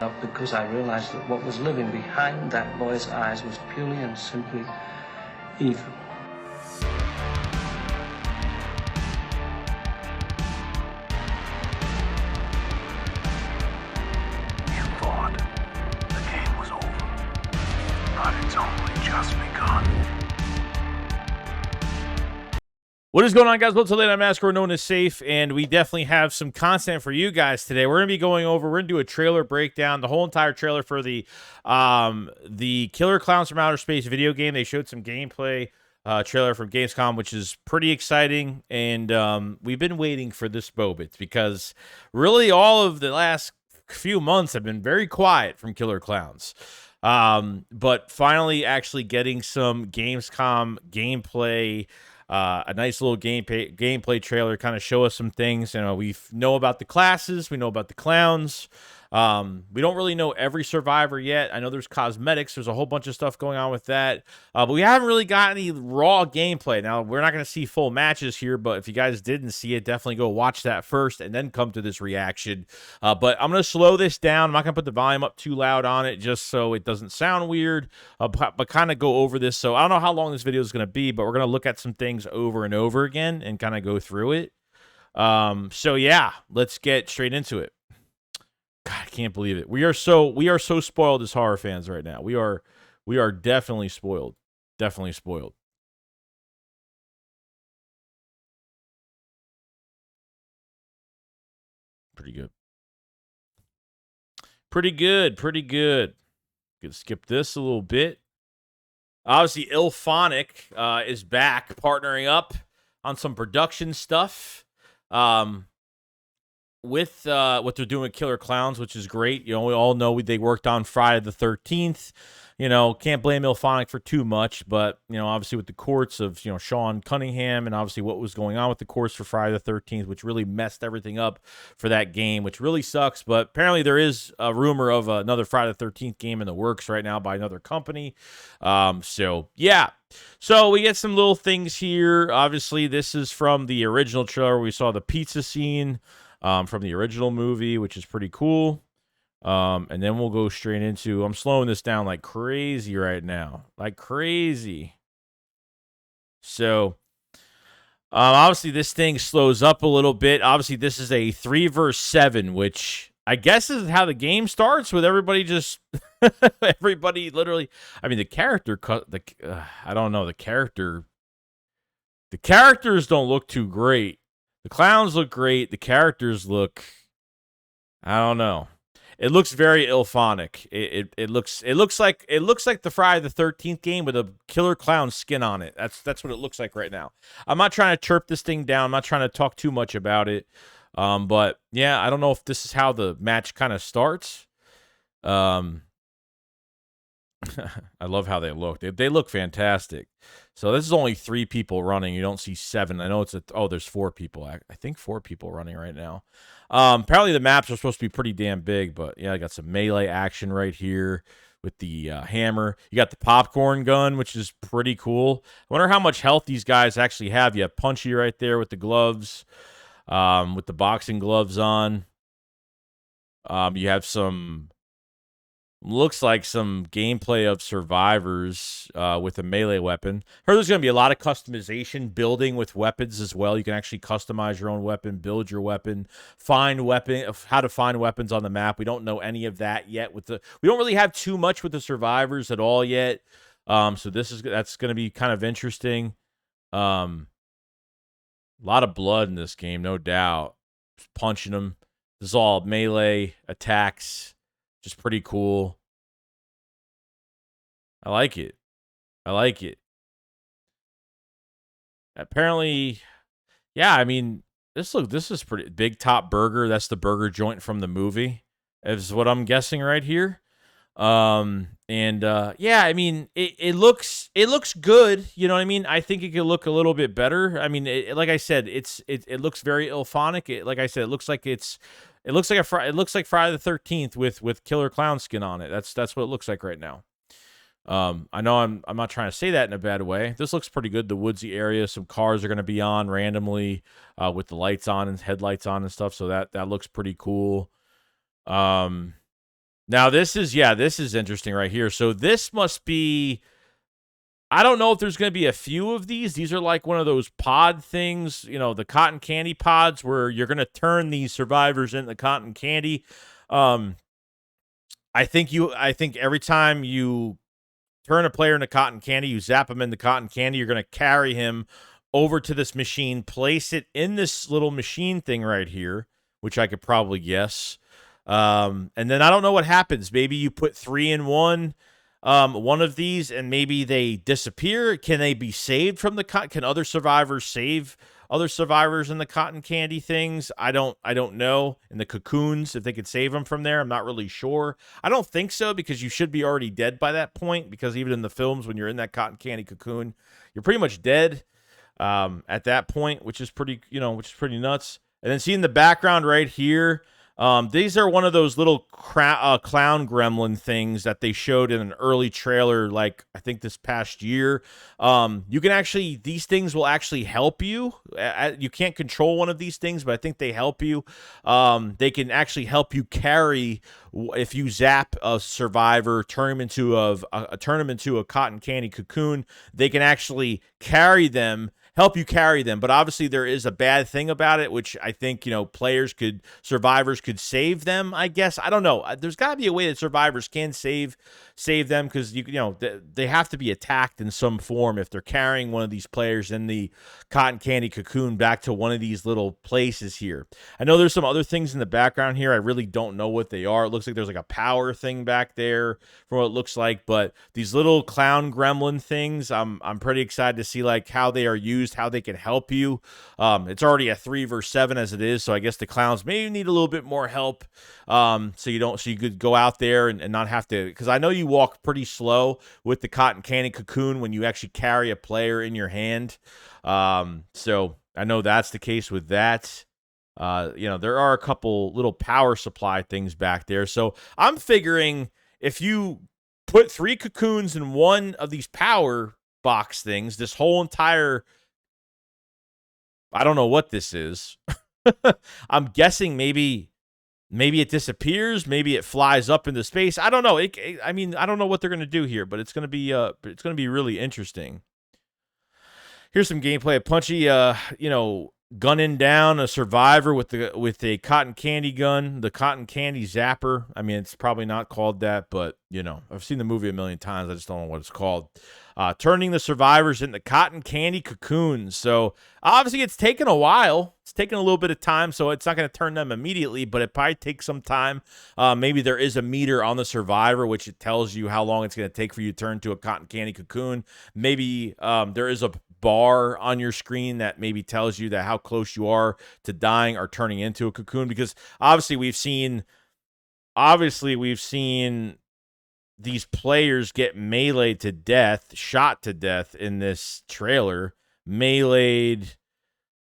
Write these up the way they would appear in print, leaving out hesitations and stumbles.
Because I realized that what was living behind that boy's eyes was purely and simply evil. You thought the game was over, but it's only just begun. What is going on, guys? Welcome to Late Night Mask. We're known as Safe, and we definitely have some content for you guys today. We're going to be going over, we're going to do a trailer breakdown, the whole entire trailer for the Killer Klowns from Outer Space video game. They showed some gameplay trailer from Gamescom, which is pretty exciting, and we've been waiting for this moment because really all of the last few months have been very quiet from Killer Klowns. But finally actually getting some Gamescom gameplay, a nice little gameplay trailer, kind of show us some things. You know, we know about the classes, we know about the clowns. We don't really know every survivor yet. I know there's cosmetics, there's a whole bunch of stuff going on with that, but we haven't really got any raw gameplay. Now, we're not going to see full matches here, but if you guys didn't see it, definitely go watch that first and then come to this reaction. But I'm going to slow this down. I'm not going to put the volume up too loud on it just so it doesn't sound weird, but kind of go over this. So I don't know how long this video is going to be, but we're going to look at some things over and over again and kind of go through it. So yeah, let's get straight into it. God, I can't believe it. We are so spoiled as horror fans right now. We are definitely spoiled. Definitely spoiled. Pretty good. Pretty good. Pretty good. Could skip this a little bit. Obviously, Illphonic is back, partnering up on some production stuff. With what they're doing with Killer Klowns, which is great. You know, we all know they worked on Friday the 13th. You know, can't blame Illphonic for too much, but, you know, obviously with the courts of, you know, Sean Cunningham and obviously what was going on with the courts for Friday the 13th, which really messed everything up for that game, which really sucks. But apparently there is a rumor of another Friday the 13th game in the works right now by another company. So, yeah. So we get some little things here. Obviously, this is from the original trailer. We saw the pizza scene from the original movie, which is pretty cool. And then we'll go straight into, I'm slowing this down like crazy right now. Like crazy. So, obviously this thing slows up a little bit. Obviously this is a 3 versus 7, which I guess is how the game starts, with everybody just, everybody literally, I mean, the character, I don't know, the characters don't look too great. The clowns look great. The characters look, I don't know. It looks very Illphonic. It looks like the Friday the 13th game with a Killer Clown skin on it. That's what it looks like right now. I'm not trying to chirp this thing down. I'm not trying to talk too much about it. But yeah, I don't know if this is how the match kind of starts. I love how they look. They look fantastic. So this is only 3 people running. You don't see 7. I know it's there's 4 people. I think 4 people running right now. Apparently the maps are supposed to be pretty damn big, but yeah, I got some melee action right here with the hammer. You got the popcorn gun, which is pretty cool. I wonder how much health these guys actually have. You have Punchy right there with the gloves, with the boxing gloves on. You have some, looks like some gameplay of survivors with a melee weapon. Heard there's going to be a lot of customization, building with weapons as well. You can actually customize your own weapon, build your weapon, how to find weapons on the map. We don't know any of that yet. We don't really have too much with the survivors at all yet. So that's going to be kind of interesting. A lot of blood in this game, no doubt. Just punching them. This is all melee attacks. Just pretty cool. I like it. I like it. Apparently, yeah, I mean, this is pretty Big Top Burger. That's the burger joint from the movie, is what I'm guessing right here. Yeah, I mean, it looks good. You know what I mean? I think it could look a little bit better. I mean, like I said, it looks very Illphonic. Like I said, it looks like Friday the 13th with Killer Clown skin on it. That's what it looks like right now. I know I'm not trying to say that in a bad way. This looks pretty good. The woodsy area, some cars are going to be on randomly with the lights on and headlights on and stuff. So that looks pretty cool. Now this is interesting right here. So this must be, I don't know if there's going to be a few of these. These are like one of those pod things, you know, the cotton candy pods where you're going to turn these survivors into cotton candy. I think every time you turn a player into cotton candy, you zap him into cotton candy, you're going to carry him over to this machine, place it in this little machine thing right here, which I could probably guess. And then I don't know what happens. Maybe you put 3 in one of these, and maybe they disappear. Can they be saved from the can other survivors save other survivors in the cotton candy things? I don't know. In the cocoons, if they could save them from there, I'm not really sure. I don't think so, because you should be already dead by that point, because even in the films, when you're in that cotton candy cocoon, you're pretty much dead at that point, which is pretty nuts. And then see in the background right here, these are one of those little clown gremlin things that they showed in an early trailer, like I think this past year. You can actually, these things will actually help you. You can't control one of these things, but I think they help you. They can actually help you carry, if you zap a survivor, turn him into a cotton candy cocoon. They can actually help you carry them. But obviously there is a bad thing about it, which I think, survivors could save them, I guess. I don't know. There's got to be a way that survivors can save them, because they have to be attacked in some form if they're carrying one of these players in the cotton candy cocoon back to one of these little places here. I know there's some other things in the background here. I really don't know what they are. It looks like there's like a power thing back there from what it looks like, but these little clown gremlin things, I'm pretty excited to see like how they are used, how they can help you. It's already a 3 versus 7 as it is, so I guess the clowns maybe need a little bit more help. So you could go out there and not have to, because I know you walk pretty slow with the cotton candy cocoon when you actually carry a player in your hand. So I know that's the case with that. There are a couple little power supply things back there. So I'm figuring if you put 3 cocoons in one of these power box things, this whole entire, I don't know what this is. I'm guessing maybe it disappears, maybe it flies up into space. I don't know. I don't know what they're going to do here, but it's going to be really interesting. Here's some gameplay of Punchy, gunning down a survivor with a cotton candy gun, the cotton candy zapper. I mean, it's probably not called that, but I've seen the movie a million times. I just don't know what it's called. Turning the survivors into cotton candy cocoons. So obviously it's taken a while. It's taken a little bit of time, so it's not going to turn them immediately, but it probably takes some time. Maybe there is a meter on the survivor, which it tells you how long it's going to take for you to turn to a cotton candy cocoon. Maybe there is a bar on your screen that maybe tells you that how close you are to dying or turning into a cocoon, because obviously we've seen these players get meleeed to death, shot to death in this trailer, meleeed.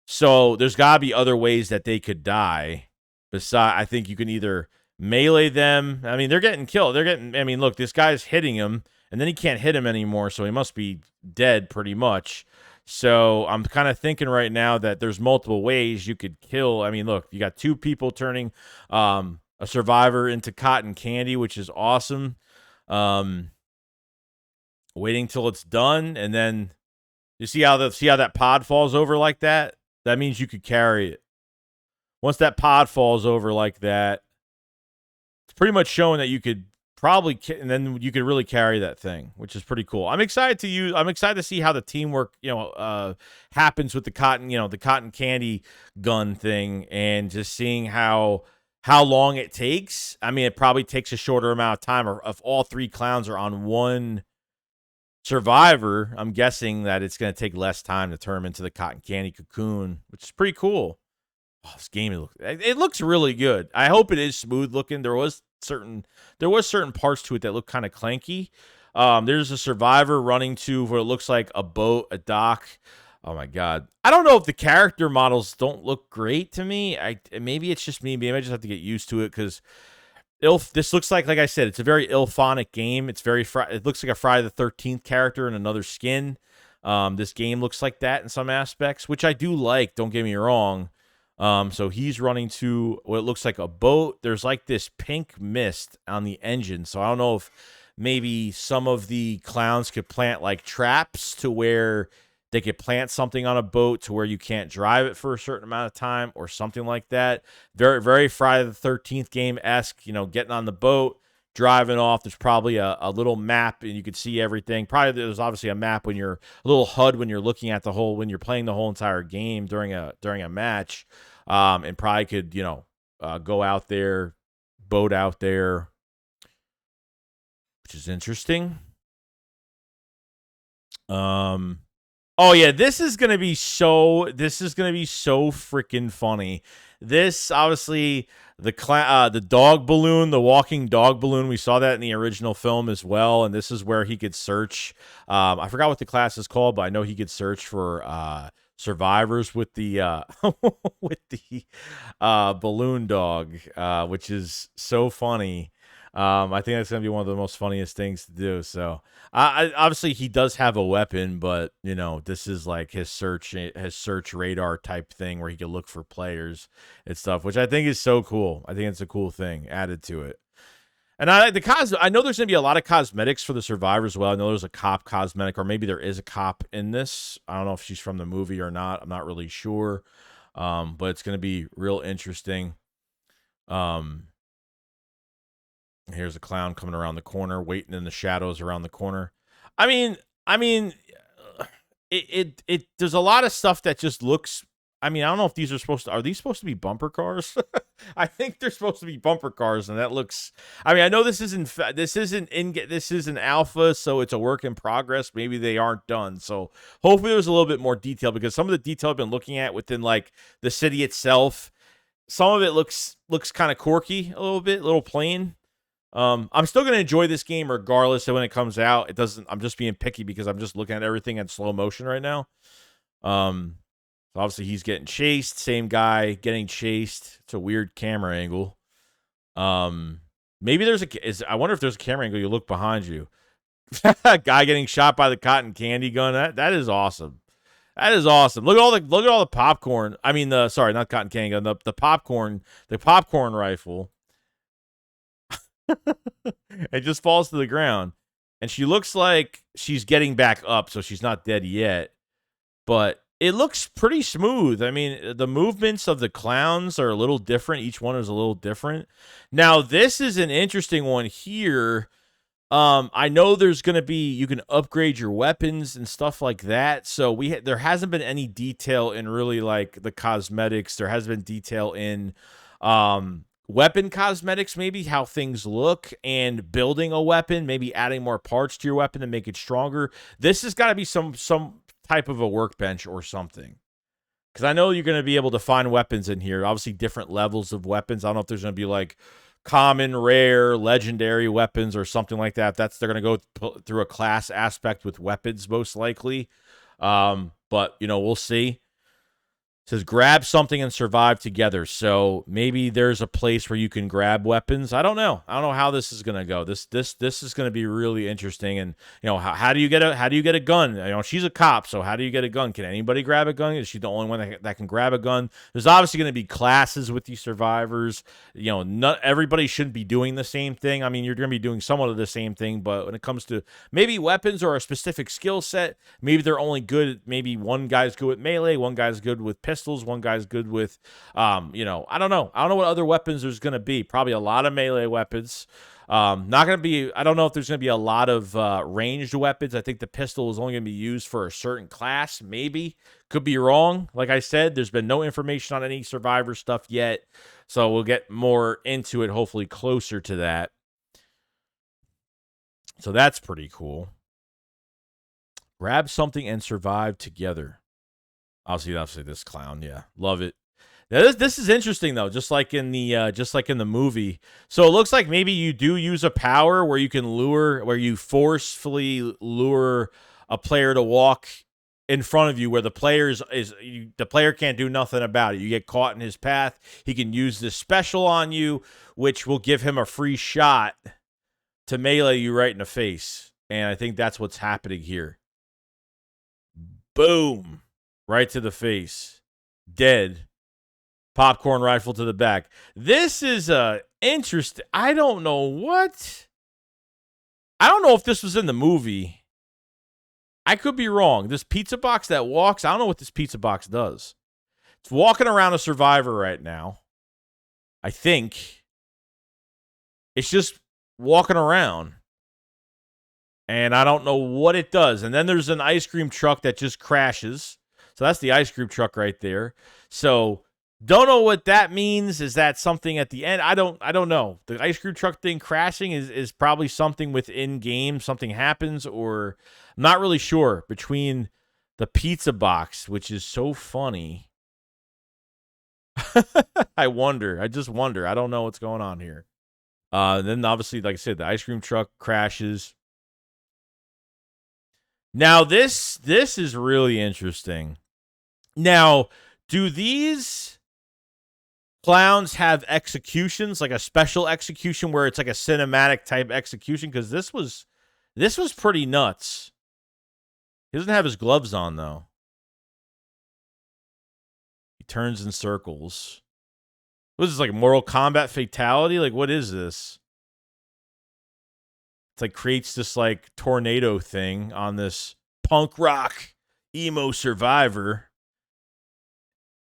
So there's got to be other ways that they could die. Besides, I think you can either melee them. I mean, they're getting killed. Look, this guy's hitting him, and then he can't hit him anymore, so he must be dead pretty much. So I'm kind of thinking right now that there's multiple ways you could kill. I mean, look, you got 2 people turning a survivor into cotton candy, which is awesome. Waiting till it's done, and then you see how that pod falls over like that? That means you could carry it. Once that pod falls over like that, it's pretty much showing that you could probably, and then you could really carry that thing, which is pretty cool. I'm excited to see how the teamwork, happens with the cotton candy gun thing, and just seeing how long it takes. I mean, it probably takes a shorter amount of time, or if all 3 clowns are on one survivor, I'm guessing that it's going to take less time to turn them into the cotton candy cocoon, which is pretty cool. Oh, this game, it looks really good. I hope it is smooth looking. There was certain parts to it that look kind of clanky. There's a survivor running to what it looks like a boat, a dock. Oh my God. I don't know if the character models don't look great to me. Maybe it's just me. Maybe I just have to get used to it, because this looks like I said, it's a very ilphonic game. It looks like a Friday the 13th character in another skin. This game looks like that in some aspects, which I do like. Don't get me wrong. So he's running to what looks like a boat. There's like this pink mist on the engine. So I don't know if maybe some of the clowns could plant like traps to where they could plant something on a boat to where you can't drive it for a certain amount of time or something like that. Very, very Friday the 13th game-esque, getting on the boat, driving off. There's probably a little map and you could see everything. Probably there's obviously a map when you're a little HUD when you're looking at when you're playing the whole entire game during a match. And probably could, go out there, boat out there, which is interesting. Oh yeah, this is gonna be so freaking funny. This obviously the dog balloon, the walking dog balloon. We saw that in the original film as well, and this is where he could search. I forgot what the class is called, but I know he could search for survivors with the with the balloon dog, which is so funny. I think that's gonna be one of the most funniest things to do. So, obviously he does have a weapon, but this is like his search radar type thing where he can look for players and stuff, which I think is so cool. I think it's a cool thing added to it. And I know there's gonna be a lot of cosmetics for the survivors as well. I know there's a cop cosmetic, or maybe there is a cop in this. I don't know if she's from the movie or not. I'm not really sure. But it's gonna be real interesting. Here's a clown coming around the corner, waiting in the shadows around the corner. I mean, it there's a lot of stuff that just looks. I mean, I don't know if these are these supposed to be bumper cars? I think they're supposed to be bumper cars, and that looks. I mean, I know this isn't alpha, so it's a work in progress. Maybe they aren't done. So hopefully there's a little bit more detail, because some of the detail I've been looking at within like the city itself, some of it looks kind of quirky, a little plain. I'm still going to enjoy this game regardless of when it comes out. I'm just being picky because I'm just looking at everything in slow motion right now. Obviously he's getting chased. Same guy getting chased. It's a weird camera angle. Maybe I wonder if there's a camera angle. You look behind you. Guy getting shot by the cotton candy gun. That is awesome. That is awesome. Look at all the popcorn. I mean, sorry, not cotton candy gun. The popcorn rifle. It just falls to the ground, and she looks like she's getting back up, so she's not dead yet, but it looks pretty smooth. I mean, the movements of the clowns are a little different. Each one is a little different. Now, this is an interesting one here. I know there's going to be, you can upgrade your weapons and stuff like that. So there hasn't been any detail in really like the cosmetics. There has been detail in, weapon cosmetics, maybe how things look, and building a weapon, maybe adding more parts to your weapon to make it stronger. This has got to be some type of a workbench or something, because I know you're going to be able to find weapons in here. Obviously, different levels of weapons. I don't know if there's going to be like common, rare, legendary weapons or something like that. They're going to go through a class aspect with weapons, most likely. But we'll see. It says grab something and survive together. So maybe there's a place where you can grab weapons. I don't know how this is gonna go. This is gonna be really interesting. And how do you get a gun? She's a cop, so how do you get a gun? Can anybody grab a gun? Is she the only one that can grab a gun? There's obviously gonna be classes with these survivors. Not everybody shouldn't be doing the same thing. I mean, you're gonna be doing somewhat of the same thing, but when it comes to maybe weapons or a specific skill set, maybe they're only good. Maybe one guy's good with melee, one guy's good with pistols, one guy's good with I don't know what other weapons there's going to be. Probably a lot of melee weapons. Not going to be, I don't know if there's going to be a lot of ranged weapons. I think the pistol is only going to be used for a certain class, maybe. Could be wrong. Like I said, there's been no information on any survivor stuff yet, so we'll get more into it, hopefully closer to that. So that's pretty cool. Grab something and survive together. Obviously this clown, yeah, love it. Now, this is interesting though, just like in the movie. So it looks like maybe you do use a power where you forcefully lure a player to walk in front of you, where the player can't do nothing about it. You get caught in his path. He can use this special on you, which will give him a free shot to melee you right in the face. And I think that's what's happening here. Boom. Right to the face. Dead. Popcorn rifle to the back. This is interesting. I don't know what. I don't know if this was in the movie. I could be wrong. This pizza box that walks, I don't know what this pizza box does. It's walking around a survivor right now. I think. It's just walking around. And I don't know what it does. And then there's an ice cream truck that just crashes. So that's the ice cream truck right there. So don't know what that means. Is that something at the end? I don't know. The ice cream truck thing crashing is probably something within game. Something happens, or I'm not really sure. Between the pizza box, which is so funny. I wonder. I just wonder. I don't know what's going on here. Then obviously, like I said, the ice cream truck crashes. Now this is really interesting. Now, do these clowns have executions, like a special execution where it's like a cinematic type execution? Because this was pretty nuts. He doesn't have his gloves on though. He turns in circles. What is this, like a Mortal Kombat fatality? Like, what is this? It's like creates this like tornado thing on this punk rock emo survivor.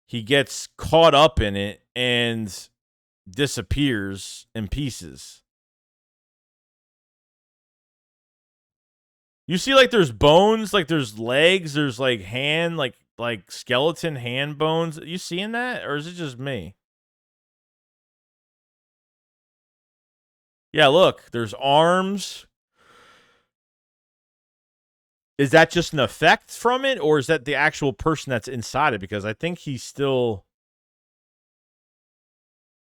He gets caught up in it and disappears in pieces. You see, like, there's bones, like there's legs, there's like hand, like skeleton hand bones. You seeing that, or is it just me? Yeah, look, there's arms. Is that just an effect from it, or is that the actual person that's inside it? Because I think he's still...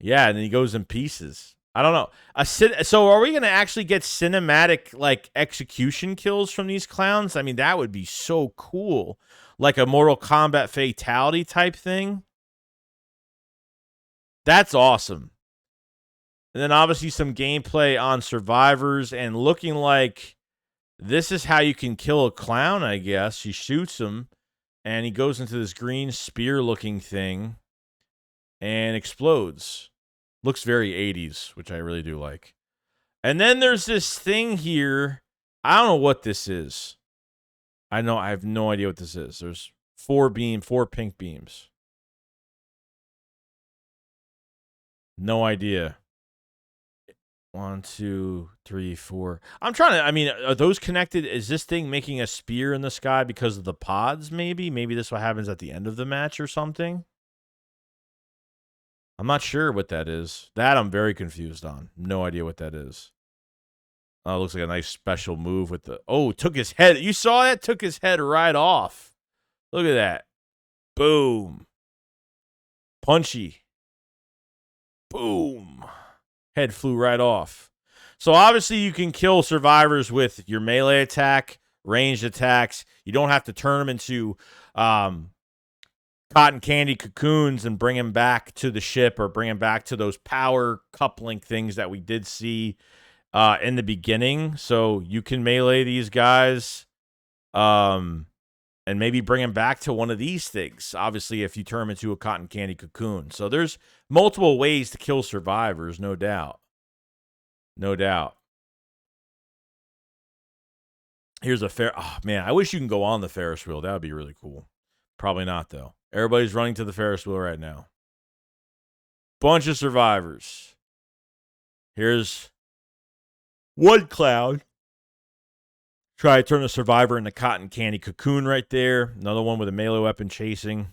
Yeah, and then he goes in pieces. I don't know. So are we going to actually get cinematic, like, execution kills from these clowns? I mean, that would be so cool. Like a Mortal Kombat fatality type thing. That's awesome. And then obviously some gameplay on survivors and looking like this is how you can kill a clown, I guess. She shoots him and he goes into this green spear-looking thing and explodes. Looks very 80s, which I really do like. And then there's this thing here. I don't know what this is. I have no idea what this is. There's 4 pink beams. No idea. 1, 2, 3, 4. I'm trying to, I mean, are those connected? Is this thing making a spear in the sky because of the pods, maybe? Maybe this is what happens at the end of the match or something? I'm not sure what that is. That I'm very confused on. No idea what that is. Oh, it looks like a nice special move with the... Oh, took his head. You saw that? Took his head right off. Look at that. Boom. Punchy. Boom. Head flew right off. So obviously you can kill survivors with your melee attack, ranged attacks. You don't have to turn them into cotton candy cocoons and bring them back to the ship or bring them back to those power coupling things that we did see in the beginning. So you can melee these guys and maybe bring them back to one of these things. Obviously, if you turn them into a cotton candy cocoon. So there's multiple ways to kill survivors, no doubt. No doubt. Here's a oh man, I wish you can go on the Ferris wheel. That would be really cool. Probably not, though. Everybody's running to the Ferris wheel right now. Bunch of survivors. Here's one clown. Try to turn a survivor into cotton candy cocoon right there. Another one with a melee weapon chasing.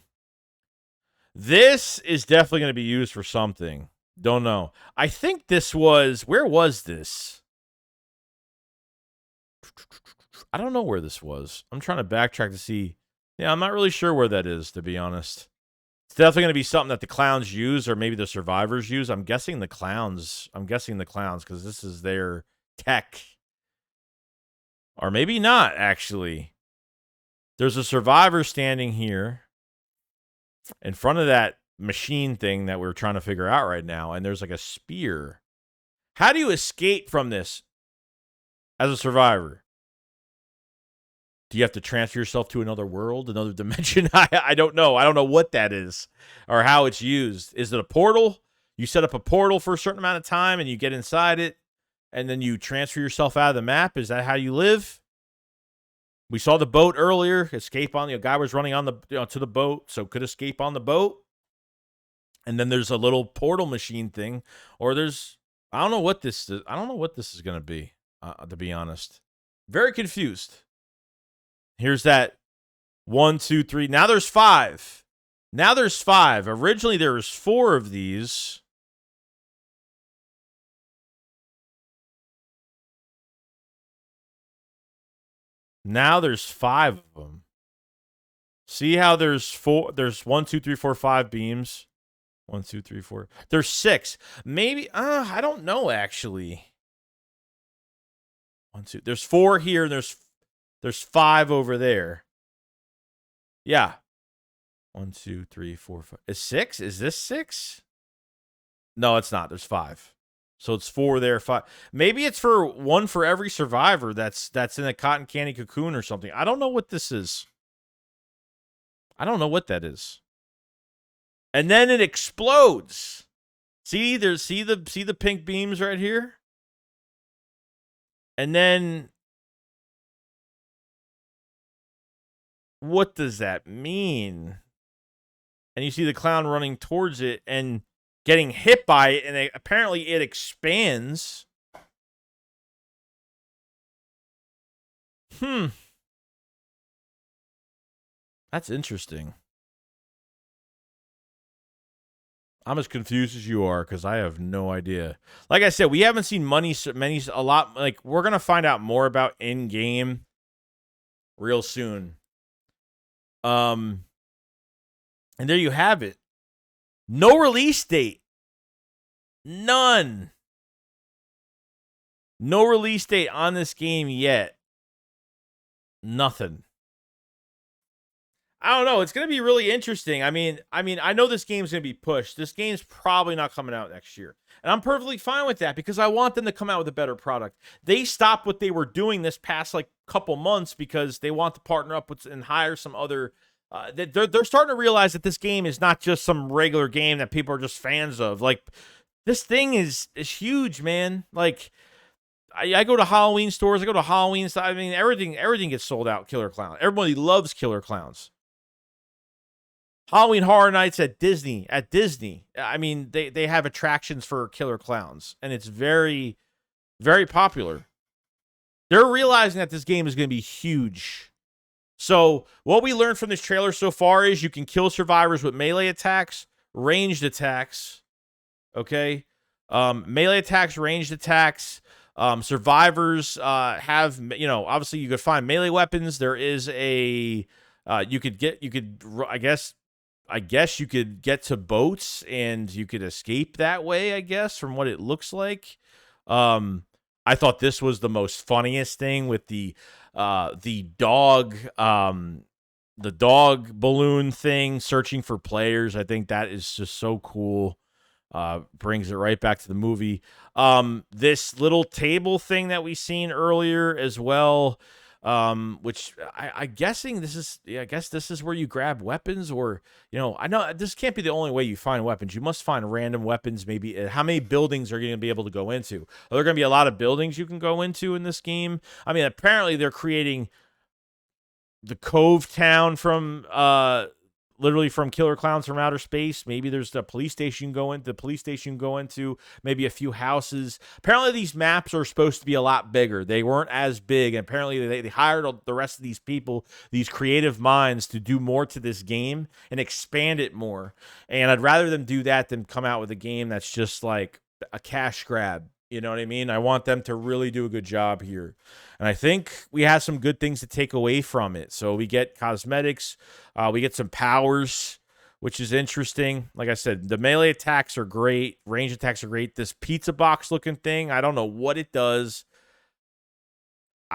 This is definitely going to be used for something. Don't know. I think this was... Where was this? I don't know where this was. I'm trying to backtrack to see... Yeah, I'm not really sure where that is, to be honest. It's definitely going to be something that the clowns use, or maybe the survivors use. I'm guessing the clowns, because this is their tech. Or maybe not, actually. There's a survivor standing here in front of that machine thing that we're trying to figure out right now, and there's like a spear. How do you escape from this as a survivor? Do you have to transfer yourself to another world, another dimension? I don't know. I don't know what that is or how it's used. Is it a portal? You set up a portal for a certain amount of time and you get inside it and then you transfer yourself out of the map. Is that how you live? We saw the boat earlier. Escape on the guy was running on the to the boat, so could escape on the boat. And then there's a little portal machine thing, or there's I don't know what this is. I don't know what this is going to be. To be honest, very confused. Here's that 1, 2, 3. Now there's 5. Now there's 5. Originally there was 4 of these. Now there's 5 of them. See how there's 4? There's 1, 2, 3, 4, 5 beams. 1, 2, 3, 4. There's 6. Maybe. I don't know actually. 1, 2. There's 4 here, and there's 5 over there. Yeah. 1, 2, 3, 4, 5. Is 6? Is this 6? No, it's not. There's 5. So it's 4 there, 5. Maybe it's for 1 for every survivor that's in a cotton candy cocoon or something. I don't know what this is. I don't know what that is. And then it explodes. See the pink beams right here? And then what does that mean? And you see the clown running towards it and getting hit by it, and apparently it expands. That's interesting. I'm as confused as you are because I have no idea. Like I said, we haven't seen a lot. Like, we're going to find out more about in-game real soon. And there you have it. No release date. None. No release date on this game yet. Nothing. I don't know. It's going to be really interesting. I mean, I know this game's going to be pushed. This game's probably not coming out next year. And I'm perfectly fine with that because I want them to come out with a better product. They stopped what they were doing this past couple months because they want to partner up with and hire some other they're starting to realize that this game is not just some regular game that people are just fans of. Like, this thing is huge, man. Like, I go to Halloween stores. I go to Halloween. I mean, everything gets sold out. Killer Klowns. Everybody loves Killer Klowns. Halloween Horror Nights at Disney. I mean, they have attractions for Killer Klowns, and it's very, very popular. They're realizing that this game is going to be huge. So what we learned from this trailer so far is you can kill survivors with melee attacks, ranged attacks. Okay, melee attacks, ranged attacks. Survivors have, obviously you could find melee weapons. There is I guess you could get to boats and you could escape that way, I guess, from what it looks like. I thought this was the most funniest thing with the dog balloon thing searching for players. I think that is just so cool. Brings it right back to the movie. This little table thing that we seen earlier as well. Which I'm guessing this is, I guess this is where you grab weapons, or, I know this can't be the only way you find weapons. You must find random weapons. Maybe how many buildings are you going to be able to go into? Are there going to be a lot of buildings you can go into in this game? I mean, apparently they're creating the Cove town from, literally from Killer Klowns from Outer Space. Maybe there's the police station you can go into, maybe a few houses. Apparently these maps are supposed to be a lot bigger. They weren't as big, and apparently they hired the rest of these people, these creative minds, to do more to this game and expand it more. And I'd rather them do that than come out with a game that's just like a cash grab. You know what I mean? I want them to really do a good job here. And I think we have some good things to take away from it. So we get cosmetics. We get some powers, which is interesting. Like I said, the melee attacks are great. Range attacks are great. This pizza box looking thing, I don't know what it does.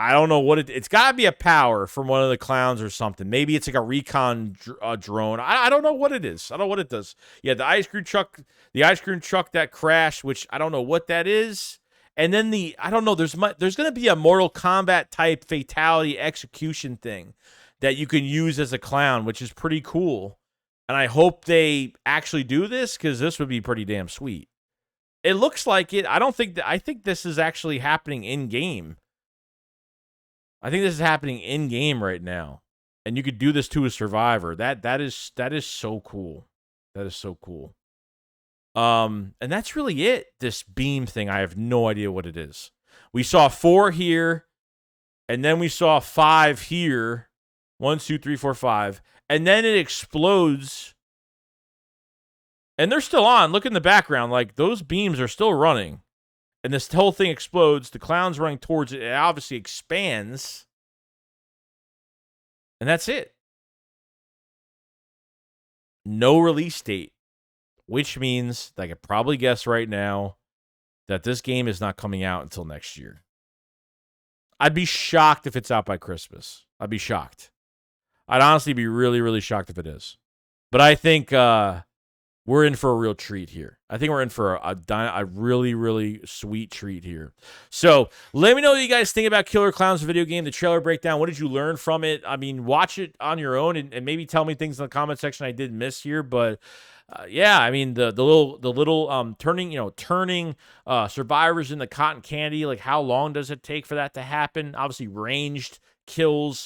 I don't know what it's got to be a power from one of the clowns or something. Maybe it's like a recon drone. I don't know what it is. I don't know what it does. Yeah, the ice cream truck that crashed, which I don't know what that is. And then I don't know, there's going to be a Mortal Kombat type fatality execution thing that you can use as a clown, which is pretty cool. And I hope they actually do this, because this would be pretty damn sweet. It looks like it. I think this is actually happening in game. I think this is happening in game right now. And you could do this to a survivor. That is so cool. That is so cool. And that's really it. This beam thing, I have no idea what it is. We saw 4 here, and then we saw 5 here. 1, 2, 3, 4, 5. And then it explodes. And they're still on. Look in the background. Like, those beams are still running. And this whole thing explodes. The clown's running towards it. It obviously expands. And that's it. No release date. Which means, I could probably guess right now, that this game is not coming out until next year. I'd be shocked if it's out by Christmas. I'd be shocked. I'd honestly be really, really shocked if it is. But I think we're in for a real treat here. I think we're in for a really, really sweet treat here. So let me know what you guys think about Killer Klowns video game, the trailer breakdown. What did you learn from it? I mean, watch it on your own and maybe tell me things in the comment section I did miss here. But yeah, I mean, the little turning survivors into cotton candy. Like, how long does it take for that to happen? Obviously, ranged kills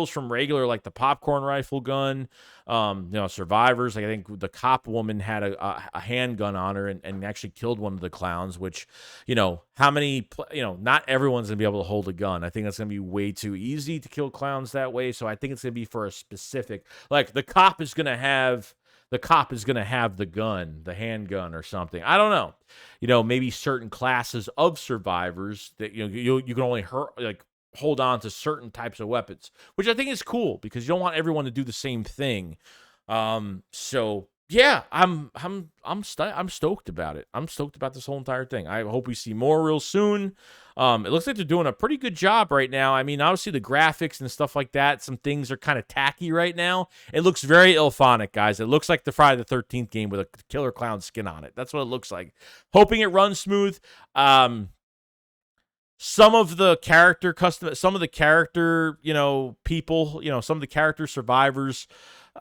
from regular, like the popcorn rifle gun. Survivors, like I think the cop woman had a handgun on her and actually killed one of the clowns, which, how many, not everyone's gonna be able to hold a gun. I think that's gonna be way too easy to kill clowns that way. So I think it's gonna be for a specific, like the cop is gonna have the gun, the handgun or something. I don't know. Maybe certain classes of survivors that, you can only hold on to certain types of weapons, which I think is cool because you don't want everyone to do the same thing. So yeah, I'm stoked about it. I'm stoked about this whole entire thing. I hope we see more real soon. It looks like they're doing a pretty good job right now. I mean, obviously the graphics and stuff like that, some things are kind of tacky right now. It looks very Ilphonic, guys. It looks like the Friday the 13th game with a Killer Clown skin on it. That's what it looks like. Hoping it runs smooth. Some of the character some of the character, people, some of the character survivors,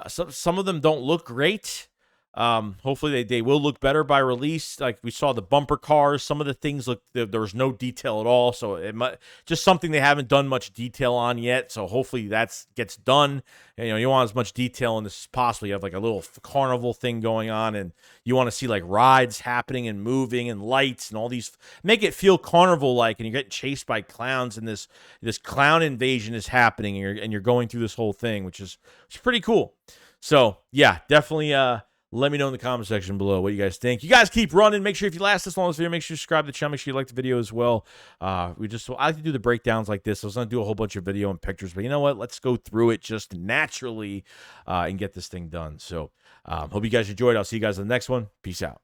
some of them don't look great. Hopefully they will look better by release. Like we saw the bumper cars, some of the things there was no detail at all. So it might just something they haven't done much detail on yet. So hopefully that gets done. And, you want as much detail in this as possible. You have like a little carnival thing going on and you want to see like rides happening and moving and lights and all these, make it feel carnival like, and you're getting chased by clowns and this clown invasion is happening and you're going through this whole thing, which is pretty cool. So yeah, definitely, let me know in the comment section below what you guys think. You guys keep running. Make sure if you last this long in this video, make sure you subscribe to the channel. Make sure you like the video as well. I like to do the breakdowns like this. I was going to do a whole bunch of video and pictures, but you know what? Let's go through it just naturally and get this thing done. So hope you guys enjoyed. I'll see you guys in the next one. Peace out.